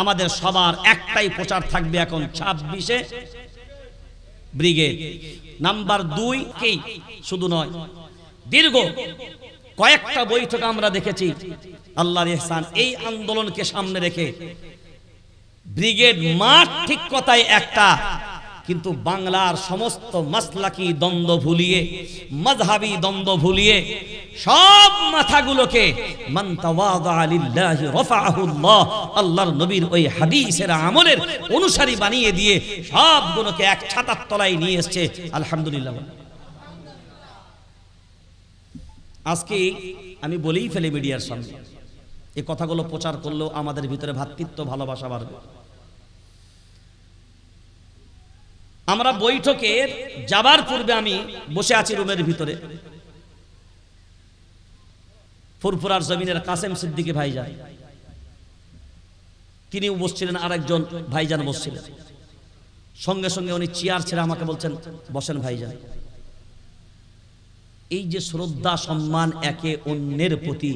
আমাদের সবার একটাই প্রচার থাকবে এখন 26-এ ব্রিগেড নাম্বার 2 কেই শুধু নয়, দীর্ঘ কয়েকটা বৈঠক আমরা দেখেছি। আল্লাহর ইহসান, এই আন্দোলনকে সামনে রেখে ব্রিগেড মাঠ ঠিক কথাই একটা, কিন্তু বাংলার সমস্ত মাসলাকি দ্বন্দ্ব ভুলিয়ে, মাযহাবী দ্বন্দ্ব ভুলিয়ে সব মাথাগুলোকে মান তাওয়াদা লিল্লাহি রাফাআহুল্লাহ, আল্লাহর নবীর ওই হাদিসের আমলের অনুসারী বানিয়ে দিয়ে সবগুলোকে এক ছাতার তলায় নিয়ে এসেছে। আলহামদুলিল্লাহ। আজকে আমি বলেই ফেলে মিডিয়ার সামনে, এই কথাগুলো প্রচার করলেও আমাদের ভিতরে ভ্রাতৃত্ব ভালোবাসা বাড়বে। আমরা বৈঠকে যাবার পূর্বে আমি বসে আছি রুমের ভিতরে, ফুরফুরার জমিনের কাসেম সিদ্দিকী ভাইজান তিনিও বসছিলেন, আরেকজন ভাইজান বসছিলেন। সঙ্গে সঙ্গে উনি চেয়ার ছেড়ে আমাকে বলছেন, বসেন ভাইজান। এই যে শ্রদ্ধা সম্মান একে অন্যের প্রতি,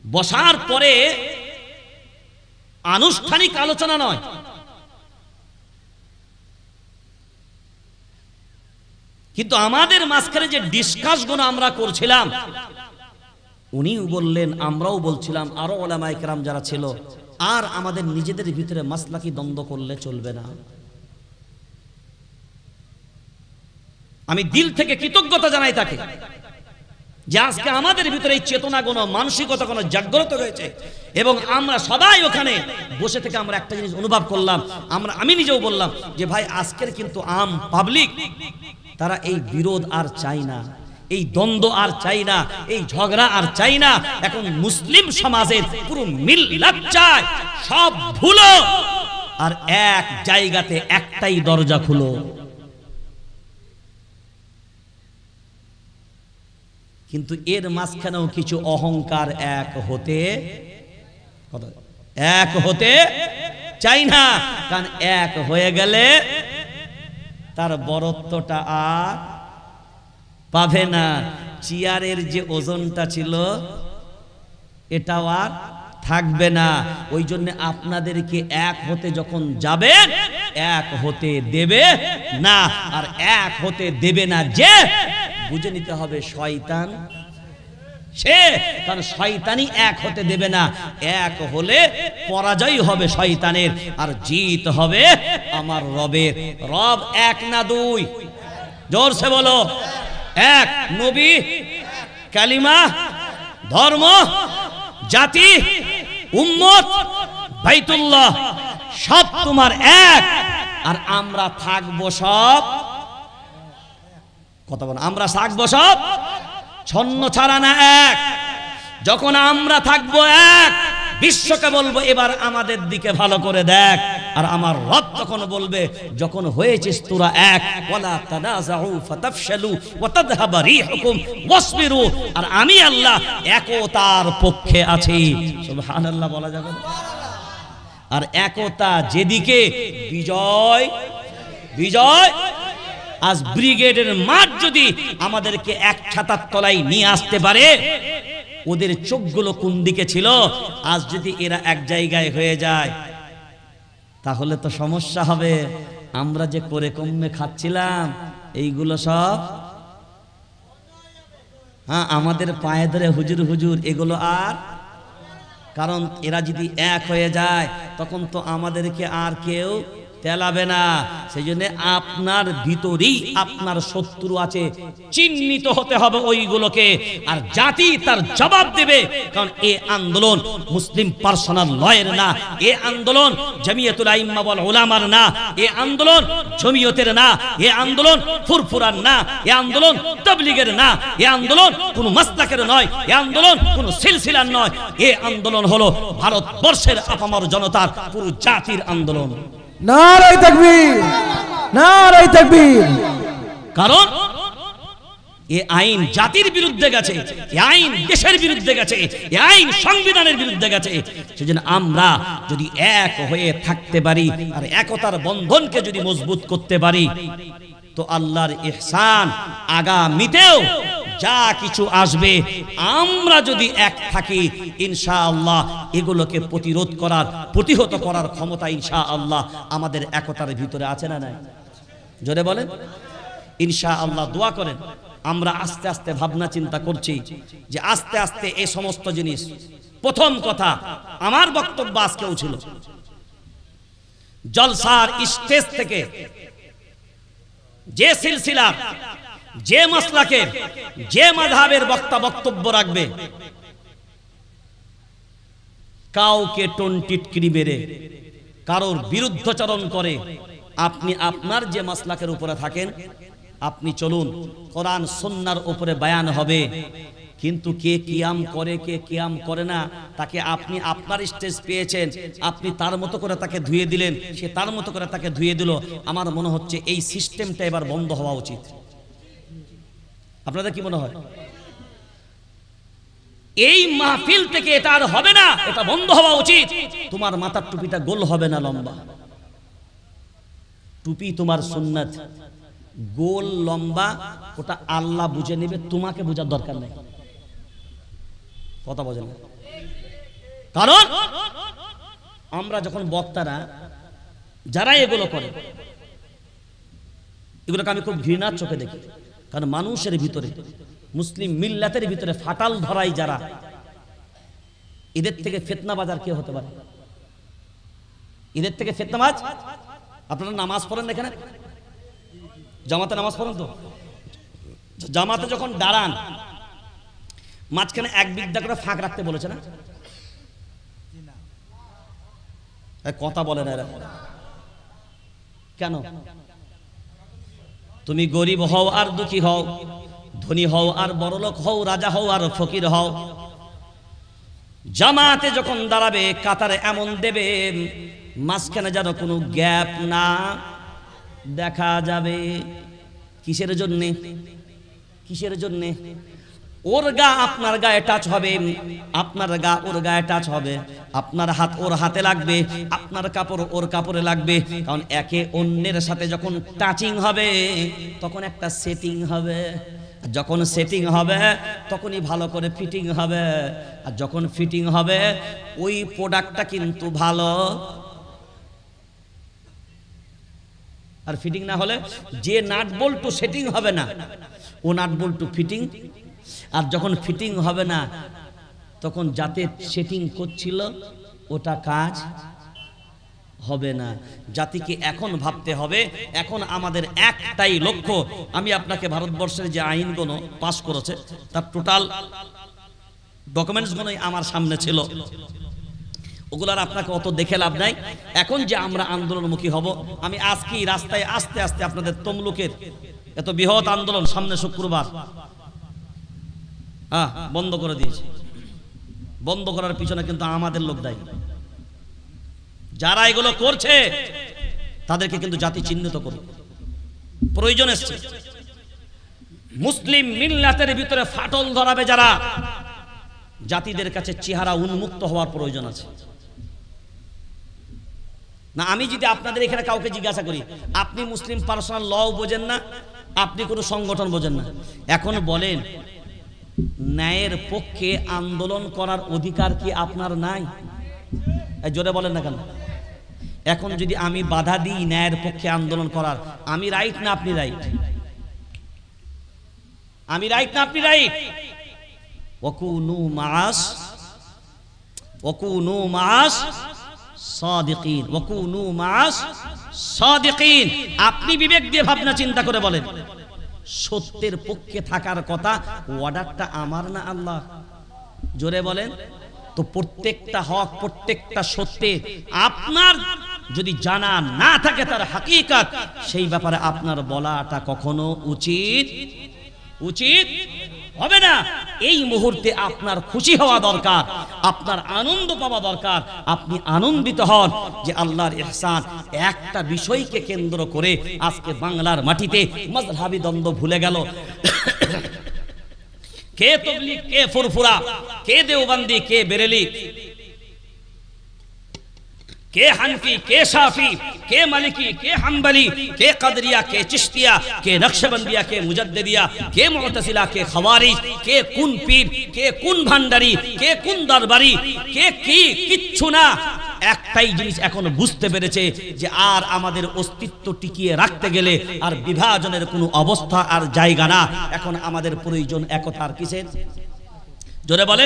বসার পরে আনুষ্ঠানিক আলোচনা নয়, কিন্তু আমাদের মাঝখানে যে ডিসকাসগুলো আমরা করছিলাম, উনিও বললেন, আমরাও বলছিলাম, আরো উলামায়ে কেরাম যারা ছিল, আর আমাদের নিজেদের ভিতরে মাসলাকি দ্বন্দ্ব করলে চলবে না। আমি দিল থেকে কৃতজ্ঞতা জানাই তাকে যে আজকে আমাদের ভিতরে এই চেতনাগুণ, মানসিকতাগুণ জাগ্রত হয়েছে, এবং আমরা সবাই ওখানে বসে থেকে আমরা একটা জিনিস অনুভব করলাম। আমি নিজেও বললাম যে ভাই, আজকের কিন্তু আম পাবলিক তারা এই বিরোধ আর চাই না, এই দ্বন্দ্ব আর চাই না, এই ঝগড়া আর চাই না। এখন মুসলিম সমাজের পুরো মিল্লাত চায়, সব ভুলো আর এক জায়গাতে একটাই দরজা খুলো। কিন্তু এর মাঝখানেও কিছু অহংকার এক হতে চাই না, কারণ এক হয়ে গেলে তার বরত্বটা আর পাবে না। চেয়ারের যে ওজনটা ছিল এটাও আর থাকবে না। ওই জন্য আপনাদেরকে এক হতে যখন যাবেন, এক হতে দেবে না। আর এক হতে দেবে না যে, বুঝে নিতে হবে শয়তান সে, কারণ শয়তানই এক হতে দেবে না। এক হলে পরাজয় হবে শয়তানের, আর জিত হবে আমার রবের। রব এক না দুই, জোরসে বলো, এক। নবী, কালিমা, ধর্ম, জাতি, উম্মত, বাইতুল্লাহ, সব তোমার এক। আর আমরা থাকবো সব, কথা বলো, আমরা থাকবো সব ছন্ন ছাড়া না এক। যখন আমরা থাকবো এক, বিশ্বকে বলবো এবার আমাদের দিকে ভালো করে দেখ। আর আমার রব তখন বলবে, যখন হয়েছিস তোরা এক, ওয়ালা তানাযাউ ফাতাফশালু ওয়া তাযহাবা রিহুকুম ওয়াসবিরু, আর আমি আল্লাহ একতার পক্ষে আছি। সুবহানাল্লাহ বলা যাবে না? আর একতা যেদিকে, বিজয় বিজয়। আজ ব্রিগেডের মাঠ যদি আমাদেরকে এক ছাতার তলায় নিয়ে আসতে পারে, ওদের চোখগুলো কোন দিকে ছিল, আজ যদি এরা এক জায়গায় হয়ে যায় তাহলে তো সমস্যা হবে। আমরা যে করে কমে খাচ্ছিলাম এইগুলো সব, হ্যাঁ, আমাদের পায়ে ধরে হুজুর হুজুর এগুলো আর, কারণ এরা যদি এক হয়ে যায় তখন তো আমাদেরকে আর কেউ তেলাবে না। সেই জন্য আপনার ভিতরেই আপনার শত্রু আছে, চিহ্নিত হতে হবে ওইগুলোকে, আর জাতি তার জবাব দেবে। কারণ এ আন্দোলন মুসলিম পার্সোনাল লয়ের না, এ আন্দোলন জমিয়তুল আইম্মা ওয়াল উলামার না, এ আন্দোলন জমিয়তের না, এ আন্দোলন ফুরফুরার না, এ আন্দোলন তাবলীগের না, এ আন্দোলন কোন মাসলাকের নয়, এ আন্দোলন কোন সিলসিলার নয়। এ আন্দোলন হলো ভারতবর্ষের আপামর জনতার, পুরো জাতির আন্দোলন। নারে তাকবীর, নারে তাকবীর। কারণ এ আইন জাতির বিরুদ্ধে গেছে, এ আইন দেশের বিরুদ্ধে গেছে, এ আইন সংবিধানের বিরুদ্ধে গেছে। সেজন্য আমরা যদি এক হয়ে থাকতে পারি আর একতার বন্ধনকে যদি মজবুত করতে পারি, তো আল্লাহর ইহসান আগামীতেও যা কিছু আসবে আমরা যদি এক থাকি ইনশাআল্লাহ এগুলোকে প্রতিরোধ করার প্রতিহত করার ক্ষমতা ইনশাআল্লাহ আমাদের একতার ভিতরে আছে না নাই? জোরে বলেন ইনশাআল্লাহ। দোয়া করেন। আমরা আস্তে আস্তে ভাবনা চিন্তা করছি যে আস্তে আস্তে এই সমস্ত জিনিস। প্রথম কথা আমার বক্তব্য আজকেও ছিল জলসার স্টেজ থেকে যে সিলসিলা যে মাসলাকের যে মাযহাবের বক্তা বক্তব্য রাখবে কাউকে টনটিটকিরি মেরে কারোর বিরুদ্ধচারণ করে আপনি আপনার যে মাসলাকের উপরে থাকেন আপনি চলুন, কোরআন সুন্নাহর উপরে বয়ান হবে। কিন্তু কে কিয়াম করে কে কিয়াম করে না তাকে আপনি আপনার স্টেজ পেয়েছেন, আপনি তার মতো করে তাকে ধুয়ে দিলেন, সে তার মতো করে তাকে ধুয়ে দিল। আমার মনে হচ্ছে এই সিস্টেমটা এবার বন্ধ হওয়া উচিত। আপনাদের কি মনে হয়? এই মাহফিল থেকে এটা আর হবে না, এটা বন্ধ হওয়া উচিত। তোমার মাথার টুপিটা গোল হবে না, লম্বা টুপি তোমার সুন্নাত, গোল লম্বা ওটা আল্লাহ বুঝে নেবে, তোমাকে বোঝার দরকার নেই। কথা বোঝেন? কারণ আমরা যখন বক্তারা যারা এগুলো করে এগুলোকে আমি খুব ঘৃণার চোখে দেখি। কারণ মানুষের ভিতরে মুসলিম মিল্লাতের ভিতরে ফাটাল ধরাই যারা, এদের থেকে ফিতনাবাজার কে হতে পারে? এদের থেকে ফিতনাবাজ। আপনারা নামাজ পড়েন এখানে, জামাতে নামাজ পড়েন তো? জামাতে যখন দাঁড়ান মাঝখানে এক বিঘা করে ফাঁক রাখতে বলেছে না? কথা বলে না এরা কেন? তুমি গরিব হও আর দুঃখী হও, ধনী হও আর বড়লোক হও, রাজা হও আর ফকির হও, জামাতে যখন দাঁড়াবে কাতারে এমন দেবে মাঝখানে যেন কোনো গ্যাপ না দেখা যাবে। কিসের জন্যে? কিসের জন্যে? ওর গা আপনার গায়ে টাচ হবে, আপনার গা ওর গায়ে টাচ হবে, আপনার হাত ওর হাতে লাগবে, আপনার কাপড় ওর কাপড়ে লাগবে। কারণ একে অন্যের সাথে যখন টাচিং হবে তখন একটা সেটিং হবে, যখন সেটিং হবে তখনই ভালো করে ফিটিং হবে, আর যখন ফিটিং হবে ওই প্রোডাক্টটা কিন্তু ভালো। আর ফিটিং না হলে যে নাট বল্টু সেটিং হবে না, ও নাট বল্টু ফিটিং। আর যখন ফিটিং হবে না তখন যাতে সেটিং করছিল ওটা কাজ হবে না। জাতিকে এখন ভাবতে হবে, এখন আমাদের একটাই লক্ষ্য। আমি আপনাকে ভারতবর্ষের যে আইনগুলো পাস করেছে তার টোটাল ডকুমেন্টসগুলোই আমার সামনে ছিল, ওগুলার আপনাকে অত দেখে লাভ নাই। এখন যে আমরা আন্দোলনমুখী হব, আমি আজকেই রাস্তায় আস্তে আস্তে আপনাদের তমলুকের এত বৃহৎ আন্দোলন সামনে শুক্রবার বন্ধ করে দিয়েছে। বন্ধ করার পিছনে কিন্তু আমাদের লোক দায়ী। যারা এগুলো করছে তাদেরকে কিন্তু জাতি চিহ্নিত করবে, প্রয়োজন এসছে। মুসলিম মিল্লাতের ভিতরে ফাটল ধরাবে যারা, জাতিদের কাছে চেহারা উন্মুক্ত হওয়ার প্রয়োজন আছে। না আমি যদি আপনাদের এখানে কাউকে জিজ্ঞাসা করি, আপনি মুসলিম পার্সোনাল ল বোঝেন না, আপনি কোনো সংগঠন বোঝেন না, এখন বলেন ন্যায়ের পক্ষে আন্দোলন করার অধিকার কি আপনার নাই? জোরে বলেন না কেন? এখন যদি আমি বাধা দিই ন্যায়ের পক্ষে আন্দোলন করার, আমি রাইট না আপনি রাইট? আমি রাইট না আপনি রাইট? ওয়াকুনু মাআস সাদিকিন, ওয়াকুনু মাআস সাদিকিন। আপনি বিবেক দিয়ে ভাবনা চিন্তা করে বলেন, সত্যের পক্ষে থাকার কথা, অর্ডারটা আমার না আল্লাহ? জোরে বলেন তো। প্রত্যেকটা হক প্রত্যেকটা সত্যে আপনার যদি জানা না থাকে তার হাকিকত, সেই ব্যাপারে আপনার বলাটা কখনো উচিত হবে না। এই মুহূর্তে আপনার খুশি হওয়া দরকার, আপনার আনন্দ পাওয়া দরকার। আপনি আনন্দিত হন যে আল্লাহর ইহসান। একটা বিষয়কে কেন্দ্র করে আজকে বাংলার মাটিতে মাযহাবী দ্বন্দ্ব ভুলে গেল। কে তাবলীগ, কে ফুরফুরা, কে দেওবন্দি, কে বেরেলি। কে হানফি, কে শাফি, কে মালিকি, কে হাম্বলি, কে কাদরিয়া, কে চিশতিয়া, কে নকশবন্দিয়া, কে মুজাদ্দিদিয়া, কে মুতাসিলা, কে খাওয়ারিজ, কে কোন পীর, কে কোন ভান্ডারি, কে কোন দরবারি, কে কি, কিচ্ছু না। একটাই জিনিস এখন বুঝতে পেরেছে যে আর আমাদের অস্তিত্ব টিকিয়ে রাখতে গেলে আর বিভাজনের কোনো অবস্থা আর জায়গা না। এখন আমাদের প্রয়োজন একতার। কিসের? জোরে বলে।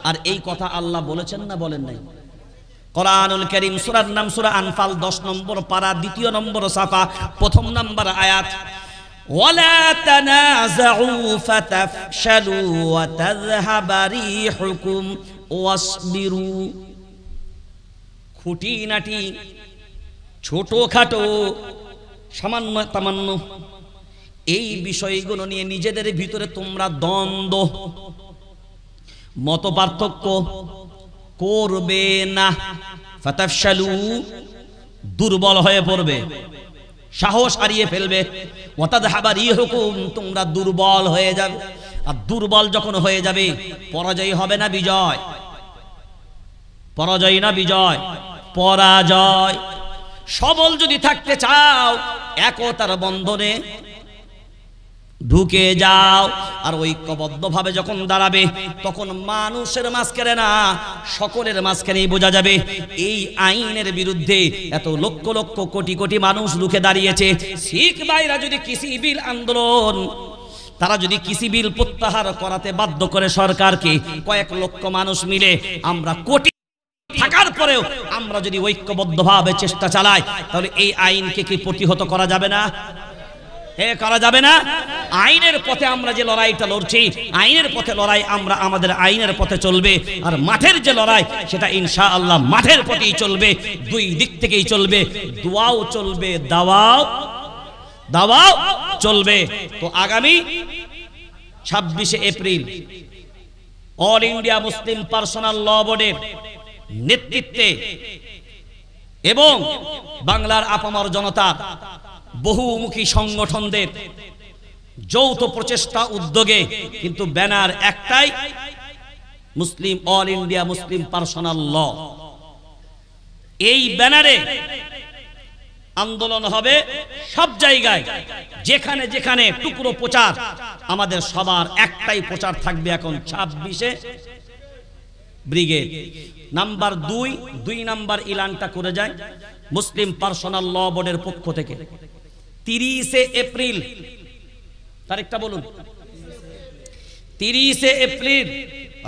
আর এই কথা আল্লাহ বলেছেন না বলেন নাই? কোরআনুল কারীম সূরার নাম সূরা আনফাল 10 নম্বর পারা 2 নম্বর সাফা 1 নম্বর আয়াত, ওয়ালা তানাযাউ ফাতাফশালু ওয়া তাযহাবা রিহুকুম ওয়াসবিরু। খুঁটিনাটি ছোটখাটো সামান্য তামান্য এই বিষয়গুলো নিয়ে নিজেদের ভিতরে তোমরা দ্বন্দ্ব মত পার্থক্য করবে না। ফাতাফশালু, দুর্বল হয়ে পড়বে, সাহস হারিয়ে ফেলবে। ওয়া তাযহাবা রিহুকুম, তোমরা দুর্বল হয়ে যাবে। আর দুর্বল যখন হয়ে যাবে, পরাজয় হবে না বিজয়? পরাজয় না বিজয়? পরাজয়। সবল যদি থাকতে চাও, একতার বন্ধনে ঢুকে যাও। আর ঐক্যবদ্ধভাবে যখন দাঁড়াবে, তখন মানুষের মাঝখানে না, সকলের মাঝখানেই বোঝা যাবে এই আইনের বিরুদ্ধে এত লক্ষ লক্ষ কোটি কোটি মানুষ রুখে দাঁড়িয়েছে। শিখ ভাইরা যদি কৃষি বিল আন্দোলন, তারা যদি কৃষি বিল প্রত্যাহার করাতে বাধ্য করে সরকারকে, কয়েক লক্ষ মানুষ মিলে, আমরা কোটি থাকার পরেও আমরা যদি ঐক্যবদ্ধভাবে চেষ্টা চালাই, তাহলে এই আইনকে কি প্রতিহত করা যাবে না? করা যাবে না? আইনের পথে আমরা যে লড়াইটা লড়ছি, আইনের পথে লড়াই, আমরা আমাদের আইনের পথে চলবে। আর মাঠের যে লড়াই, সেটা ইনশাআল্লাহ মাঠের পথেই চলবে, দুই দিক থেকেই চলবে। দোয়াও চলবে, দাওয়াও চলবে। তো আগামী 26শে April All India Muslim Personal Law বোর্ডের নেতৃত্বে এবং বাংলার আপামর জনতা বহুমুখী সংগঠনদের যৌথ প্রচেষ্টা উদ্যোগে, কিন্তু ব্যানার একটাই, মুসলিম অল ইন্ডিয়া মুসলিম পার্সোনাল ল। এই ব্যানারে আন্দোলন হবে সব জায়গায়, যেখানে যেখানে টুকরো প্রচার। আমাদের সবার একটাই প্রচার থাকবে এখন 26শে ব্রিগেড। নাম্বার 2 নাম্বার ইলানটা করে যায় মুসলিম পার্সোনাল ল বোর্ডের পক্ষ থেকে। 30শে এপ্রিল, তারিখটা বলুন। 30শে এপ্রিল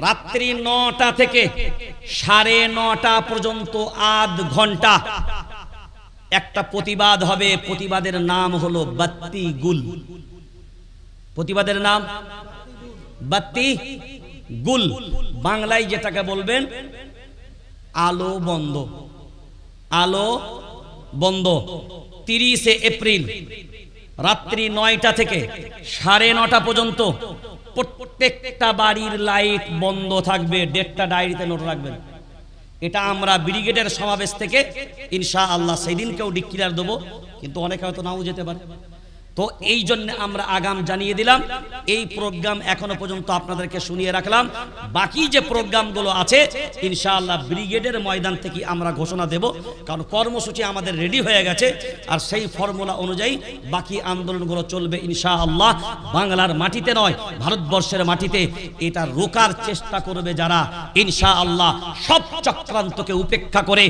রাত্রি 9টা থেকে 9:30 পর্যন্ত আধ ঘন্টা একটা প্রতিবাদ হবে। প্রতিবাদের নাম হলো বাত্তি গুল। প্রতিবাদের নাম বাত্তি গুল, বাংলায় যেটাকে বলবেন আলো বন্ধ। আলো বন্ধ। 30শে এপ্রিল রাত্রি 9টা থেকে 9:30 পর্যন্ত প্রত্যেকটা বাড়ির লাইট বন্ধ থাকবে। ডেটটা ডায়েরিতে নোট রাখবেন। এটা আমরা ব্রিগেডের সমাবেশ থেকে ইনশাআল্লাহ সেদিনকেও ডিক্লেয়ার দেবো, কিন্তু অনেকে হয়তো নাও যেতে পারে। তো এই জন্য আমরা আগাম জানিয়ে দিলাম। এই প্রোগ্রাম এখনো পর্যন্ত আপনাদেরকে শুনিয়ে রাখলাম। বাকি যে প্রোগ্রামগুলো আছে ইনশাআল্লাহ ব্রিগেডের ময়দান থেকে আমরা ঘোষণা দেব, কারণ কর্মসূচি আমাদের রেডি হয়ে গেছে। আর সেই ফর্মুলা অনুযায়ী বাকি আন্দোলনগুলো চলবে ইনশাআল্লাহ। বাংলার মাটিতে নয়, ভারতবর্ষের মাটিতে এটা রোকার চেষ্টা করবে যারা, ইনশাআল্লাহ সব চক্রান্তকে উপেক্ষা করে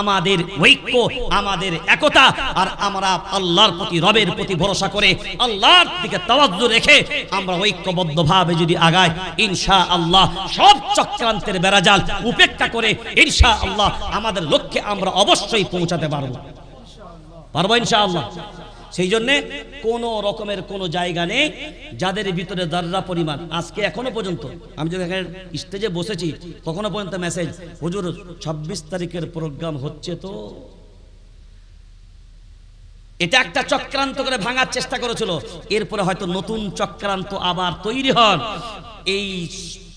আমাদের ঐক্য, আমাদের একতা, আর আমরা আল্লাহর প্রতি, রবের প্রতি ভরসা করে আল্লাহর দিকে তাওয়াজ্জু রেখে আমরা ঐক্যবদ্ধভাবে যদি আগাই, ইনশাআল্লাহ সব চক্রান্তের বেড়াজাল উপেক্ষা করে ইনশাআল্লাহ আমাদের লক্ষ্যে আমরা অবশ্যই পৌঁছাতে পারবো ইনশাআল্লাহ। সেই জন্য কোন রকমের কোনো জায়গা নেই যাদের ভিতরে দাররা পরিমাণ। আজকে এখনো পর্যন্ত আমি যখন স্টেজে বসেছি তখনো পর্যন্ত মেসেজ, হুজুর 26 তারিখের প্রোগ্রাম হচ্ছে। তো এটা একটা চক্রান্ত করে ভাঙার চেষ্টা করেছিল। এরপরে হয়তো নতুন চক্রান্ত আবার তৈরি হন, এই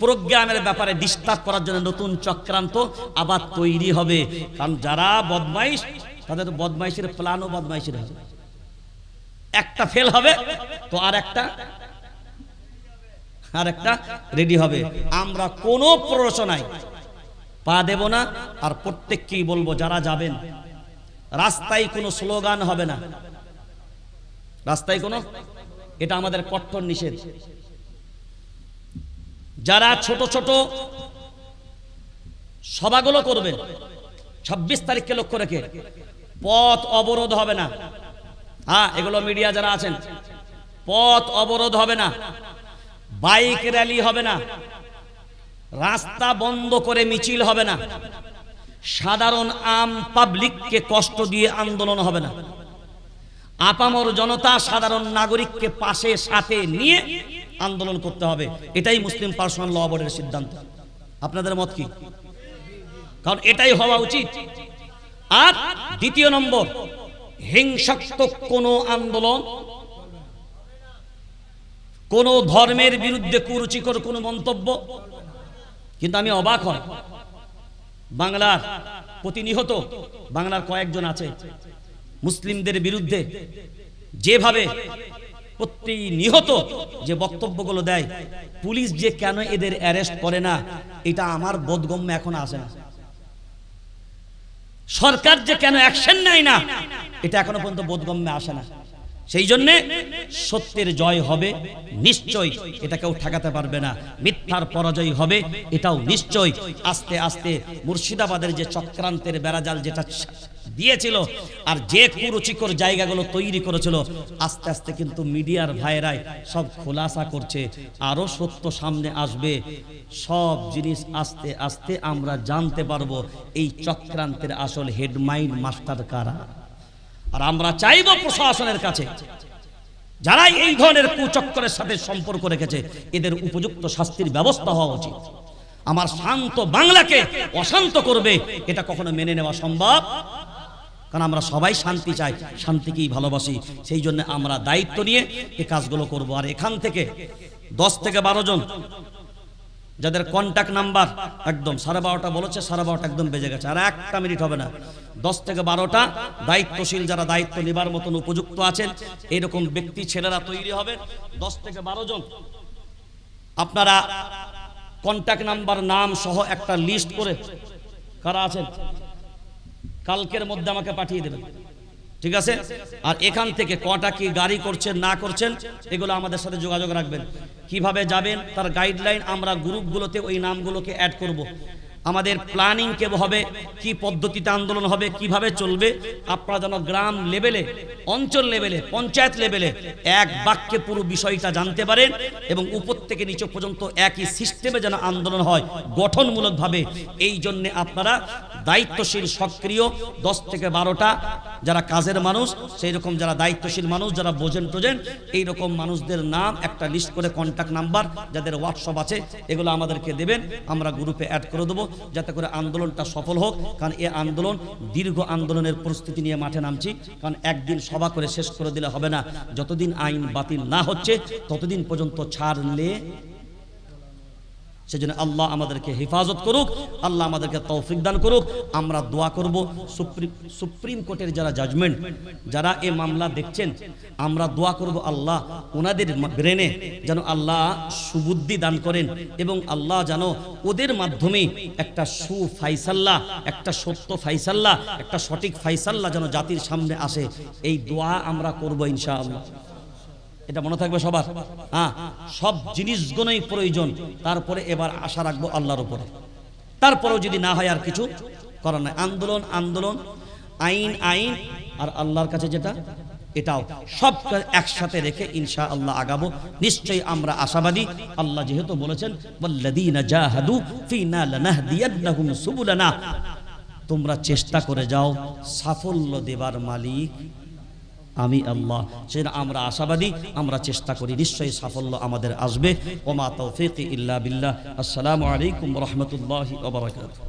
প্রোগ্রামের ব্যাপারে ডিস্টার্ব করার জন্য নতুন চক্রান্ত আবার তৈরি হবে। কারণ যারা বদমাইশ, তাদের বদমাইশের প্ল্যানও বদমাইশের হবে। একটা ফেল হবে তো আর একটা রেডি হবে। আমরা কোনো প্ররোচনায় পা দেব না। আর প্রত্যেককেই বলবো যারা যাবেন, রাস্তায় কোনো স্লোগান হবে না, রাস্তায় কোনো, এটা আমাদের কঠোর নিষেধ। যারা ছোট ছোট সভাগুলো করবেন 26 তারিখকে লক্ষ্য রেখে, পথ অবরোধ হবে না। হ্যাঁ, এগুলো মিডিয়া যারা আছেন, পথ অবরোধ হবে না, বাইক র্যালি হবে না, রাস্তা বন্ধ করে মিছিল হবে না, সাধারণ আম পাবলিককে কষ্ট দিয়ে আন্দোলন হবে না, আপামর জনতা সাধারণ নাগরিককে পাশে সাথে নিয়ে আন্দোলন করতে হবে। এটাই মুসলিম পার্সোনাল ল বোর্ডের সিদ্ধান্ত। আপনাদের মত কি? কারণ এটাই হওয়া উচিত। আর দ্বিতীয় নম্বর, হিংসাত্মক কোনো আন্দোলন, কোন ধর্মের বিরুদ্ধে কুরুচিকর কোনো মন্তব্য। কিন্তু আমি অবাক হই, বাংলার প্রতিনিহত বাংলার কয়েকজন আছে মুসলিমদের বিরুদ্ধে যেভাবে প্রতিনিহত যে বক্তব্যগুলো দেয়, পুলিশ যে কেন এদের অ্যারেস্ট করে না, এটা আমার বোধগম্য এখন আসে না। সরকার যে কেন অ্যাকশন নেয় না, এটা এখনো পর্যন্ত বোধগম্যে আসে না। সেই জন্য সত্যের জয় হবে নিশ্চয়, এটা কেউ ঠেকাতে পারবে না। মিথ্যার পরাজয় হবে এটাও নিশ্চয়। আস্তে আস্তে মুর্শিদাবাদের যে চক্রান্তের বেড়াজাল যেটা দিয়েছিল আর যে কুরুচিকর জায়গাগুলো তৈরি করেছিল, আস্তে আস্তে কিন্তু মিডিয়ার ভাইরাই সব খোলাসা করছে। আরো সত্য সামনে আসবে, সব জিনিস আস্তে আস্তে আমরা জানতে পারবো এই চক্রান্তের আসল হেডমাইন্ড মাস্টার কারা। আর আমরা চাইব প্রশাসনের কাছে যারা এই ধরনের কুচক্রের সাথে সম্পর্ক রেখেছে, এদের উপযুক্ত শাস্তির ব্যবস্থা হওয়া উচিত। আমার শান্ত বাংলাকে অশান্ত করবে, এটা কখনো মেনে নেওয়া সম্ভব, কারণ আমরা সবাই শান্তি চাই, শান্তিকেই ভালোবাসি। সেই জন্য আমরা দায়িত্ব নিয়ে এই কাজগুলো করব। আর এখান থেকে 10 থেকে 12 জন যাদের কন্ট্যাক্ট নাম্বার একদম 12:30 বলেছে, 12:30 একদম বেজে গেছে, আর 1 মিনিট হবে না। 10 থেকে 12টা দায়িত্বশীল যারা দায়িত্ব নেবার মতন উপযুক্ত আছেন, এরকম ব্যক্তি ছেলেরা তৈরি হবে। 10 থেকে 12 জন আপনারা কন্ট্যাক্ট নাম্বার নাম সহ একটা লিস্ট করে কারা আছেন কালকের মধ্যে আমাকে পাঠিয়ে দেবেন, ঠিক আছে? আর এখান থেকে কটা কি গাড়ি করছেন না করছেন এগুলো আমাদের সাথে যোগাযোগ রাখবেন। কিভাবে যাবেন তার গাইডলাইন আমরা গ্রুপগুলোতে ওই নামগুলোকে অ্যাড করব। আমাদের প্ল্যানিং কে হবে, কি পদ্ধতিতে আন্দোলন হবে, কিভাবে চলবে, আপনারা যেন গ্রাম লেভেলে, অঞ্চল লেভেলে, পঞ্চায়েত লেভেলে এক বাক্যে পুরো বিষয়টা জানতে পারেন এবং উপর থেকে নিচে পর্যন্ত একই সিস্টেমে যেন আন্দোলন হয় গঠনমূলকভাবে। এই জন্যে আপনারা দায়িত্বশীল সক্রিয় 10 থেকে 12টা যারা কাজের মানুষ, সেই রকম যারা দায়িত্বশীল মানুষ, যারা বোঝেন টোজেন, এইরকম মানুষদের নাম একটা লিস্ট করে কন্ট্যাক্ট নাম্বার যাদের হোয়াটসঅ্যাপ আছে এগুলো আমাদেরকে দেবেন, আমরা গ্রুপে অ্যাড করে দেবো, যাতে করে আন্দোলনটা সফল হোক। কারণ এই আন্দোলন দীর্ঘ আন্দোলনের পরিস্থিতি নিয়ে মাঠে নামছি। কারণ একদিন সভা করে শেষ করে দিলে হবে না, যতদিন আইন বাতিল না হচ্ছে ততদিন পর্যন্ত ছাড়লে। সেজন্য আল্লাহ আমাদেরকে হেফাজত করুক, আল্লাহ আমাদেরকে তৌফিক দান করুক। আমরা দোয়া করব সুপ্রিম কোর্টের যারা জাজমেন্ট, যারা এই মামলা দেখছেন, আমরা দোয়া করব আল্লাহ ওনাদের ব্রেনে যেন আল্লাহ সুবুদ্ধি দান করেন এবং আল্লাহ যেন ওদের মাধ্যমে একটা সুফাইসাল্লাহ, একটা সত্য ফাইসাল্লাহ, একটা সঠিক ফাইসাল্লাহ যেন জাতির সামনে আসে। এই দোয়া আমরা করব ইনশাআল্লাহ। এটা মনে থাকবে সবার। হ্যাঁ, সব জিনিসগুলোই প্রয়োজন। তারপরে এবার আশা রাখবো আল্লাহর উপরে। তারপরেও যদি না হয় আর কিছু করার নাই। আন্দোলন আন্দোলন, আইন আইন, আর আল্লাহর কাছে যেটা, এটাও সব একসাথে রেখে ইনশাআল্লাহ আগাবো। নিশ্চয়ই আমরা আশাবাদী। আল্লাহ যেহেতু বলেছেন ওয়াল্লাযীনা জাহাদু ফীনা লানাহদিয়ান্নাহুম সুবুলানা, তোমরা চেষ্টা করে যাও, সাফল্য দেবার মালিক আমি আল্লাহ। সেটা আমরা আশাবাদী, আমরা চেষ্টা করি, নিশ্চয়ই সাফল্য আমাদের আসবে। ওমা তৌফিক ইল্লা বিল্লাহ। আসসালামু আলাইকুম ওয়া রাহমাতুল্লাহি ওয়া বারাকাতুহু।